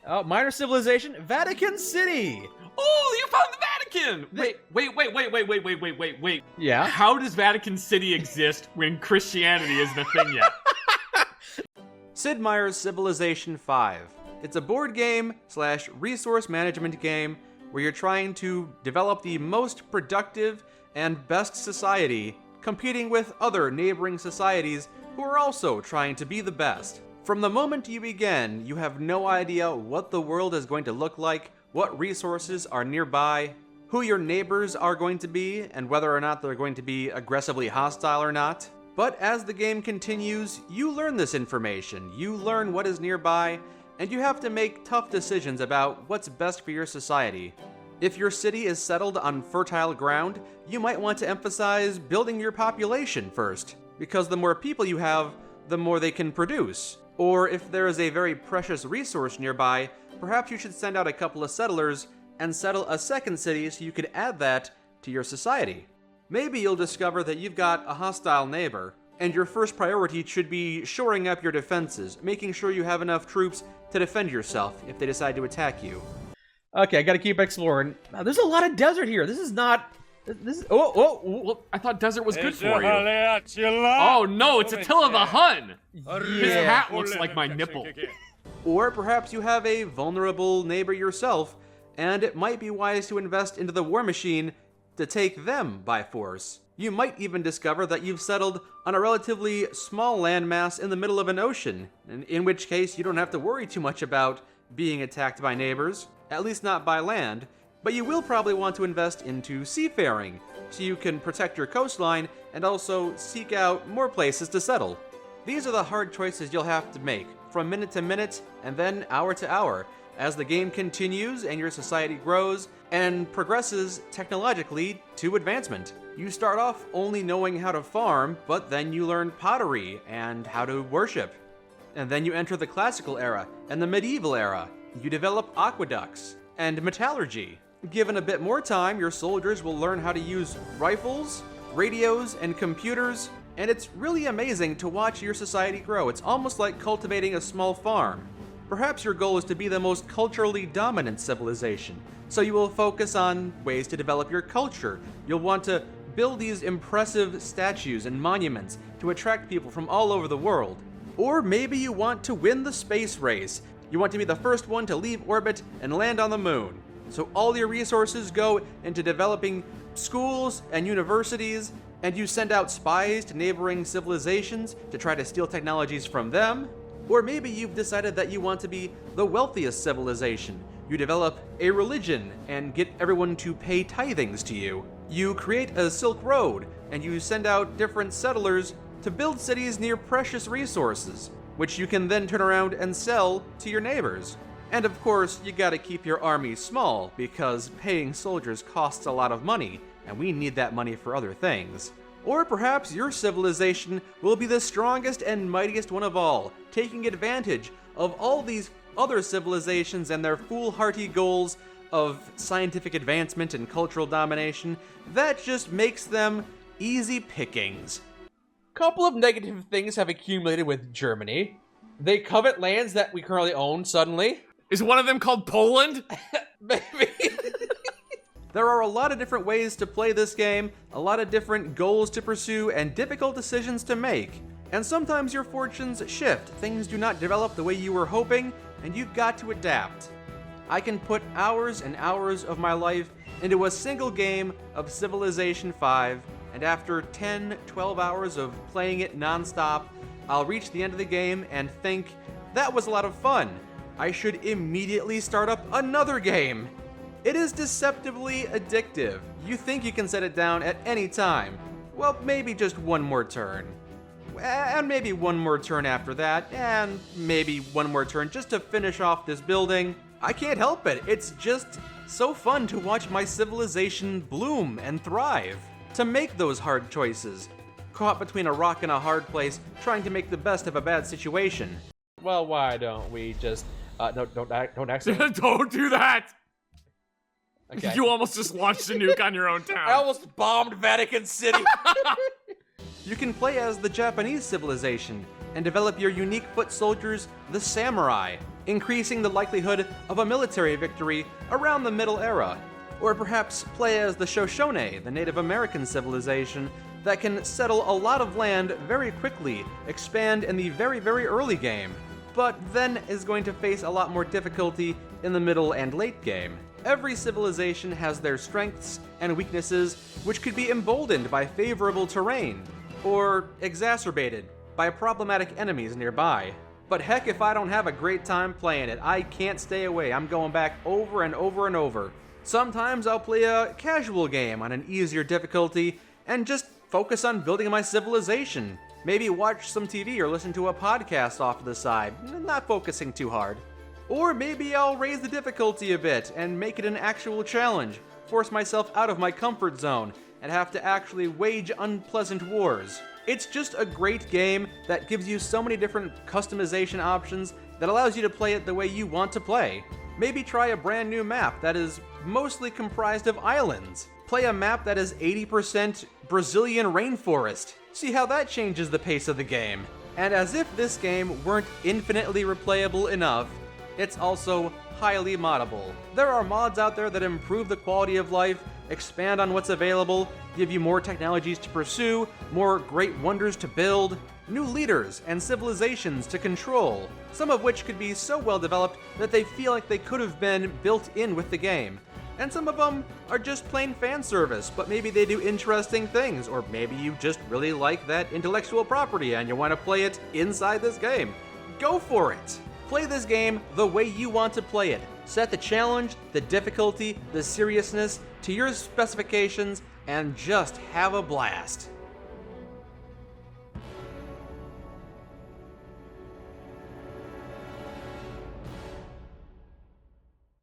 Minor civilization, Vatican City. Oh, you found the Vatican! Wait. Yeah? How does Vatican City exist when Christianity isn't a thing yet? Sid Meier's Civilization 5. It's a board game / resource management game where you're trying to develop the most productive and best society, competing with other neighboring societies who are also trying to be the best. From the moment you begin, you have no idea what the world is going to look like, what resources are nearby, who your neighbors are going to be, and whether or not they're going to be aggressively hostile or not. But as the game continues, you learn this information, you learn what is nearby, and you have to make tough decisions about what's best for your society. If your city is settled on fertile ground, you might want to emphasize building your population first, because the more people you have, the more they can produce. Or if there is a very precious resource nearby, perhaps you should send out a couple of settlers and settle a second city so you could add that to your society. Maybe you'll discover that you've got a hostile neighbor, and your first priority should be shoring up your defenses, making sure you have enough troops to defend yourself if they decide to attack you. Okay, I gotta keep exploring. Now, there's a lot of desert here. This is not... This is... Well, I thought desert was good for you. Oh no, it's Attila the Hun! His hat looks like my nipple. Or perhaps you have a vulnerable neighbor yourself, and it might be wise to invest into the war machine to take them by force. You might even discover that you've settled on a relatively small landmass in the middle of an ocean, in which case you don't have to worry too much about being attacked by neighbors, at least not by land, but you will probably want to invest into seafaring, so you can protect your coastline and also seek out more places to settle. These are the hard choices you'll have to make, from minute to minute and then hour to hour, as the game continues and your society grows and progresses technologically to advancement. You start off only knowing how to farm, but then you learn pottery and how to worship. And then you enter the classical era and the medieval era. You develop aqueducts and metallurgy. Given a bit more time, your soldiers will learn how to use rifles, radios, and computers, and it's really amazing to watch your society grow. It's almost like cultivating a small farm. Perhaps your goal is to be the most culturally dominant civilization, so you will focus on ways to develop your culture. You'll want to build these impressive statues and monuments to attract people from all over the world. Or maybe you want to win the space race. You want to be the first one to leave orbit and land on the moon. So all your resources go into developing schools and universities, and you send out spies to neighboring civilizations to try to steal technologies from them. Or maybe you've decided that you want to be the wealthiest civilization. You develop a religion and get everyone to pay tithings to you. You create a Silk Road, and you send out different settlers to build cities near precious resources, which you can then turn around and sell to your neighbors. And of course, you gotta keep your army small, because paying soldiers costs a lot of money, and we need that money for other things. Or perhaps your civilization will be the strongest and mightiest one of all, taking advantage of all these other civilizations and their foolhardy goals of scientific advancement and cultural domination. That just makes them easy pickings. Couple of negative things have accumulated with Germany. They covet lands that we currently own suddenly. Is one of them called Poland? Maybe. There are a lot of different ways to play this game, a lot of different goals to pursue, and difficult decisions to make. And sometimes your fortunes shift, things do not develop the way you were hoping, and you've got to adapt. I can put hours and hours of my life into a single game of Civilization 5, and after 10-12 hours of playing it non-stop, I'll reach the end of the game and think, that was a lot of fun. I should immediately start up another game. It is deceptively addictive. You think you can set it down at any time. Well, maybe just one more turn. And maybe one more turn after that, and maybe one more turn just to finish off this building. I can't help it. It's just so fun to watch my civilization bloom and thrive. To make those hard choices. Caught between a rock and a hard place, trying to make the best of a bad situation. Well, why don't we just... don't accidentally... Don't do that! Okay. You almost just launched a nuke on your own town. I almost bombed Vatican City. You can play as the Japanese civilization and develop your unique foot soldiers, the samurai. increasing the likelihood of a military victory around the Middle Era. Or perhaps play as the Shoshone, the Native American civilization that can settle a lot of land very quickly, expand in the very, very early game, but then is going to face a lot more difficulty in the middle and late game. Every civilization has their strengths and weaknesses, which could be emboldened by favorable terrain, or exacerbated by problematic enemies nearby. But heck, if I don't have a great time playing it, I can't stay away. I'm going back over and over and over. Sometimes I'll play a casual game on an easier difficulty and just focus on building my civilization. Maybe watch some TV or listen to a podcast off to the side, not focusing too hard. Or maybe I'll raise the difficulty a bit and make it an actual challenge, force myself out of my comfort zone, and have to actually wage unpleasant wars. It's just a great game that gives you so many different customization options that allows you to play it the way you want to play. Maybe try a brand new map that is mostly comprised of islands. Play a map that is 80% Brazilian rainforest. See how that changes the pace of the game. And as if this game weren't infinitely replayable enough, it's also highly moddable. There are mods out there that improve the quality of life, expand on what's available, give you more technologies to pursue, more great wonders to build, new leaders and civilizations to control, some of which could be so well developed that they feel like they could have been built in with the game. And some of them are just plain fan service, but maybe they do interesting things, or maybe you just really like that intellectual property and you want to play it inside this game. Go for it! Play this game the way you want to play it. Set the challenge, the difficulty, the seriousness to your specifications, and just have a blast.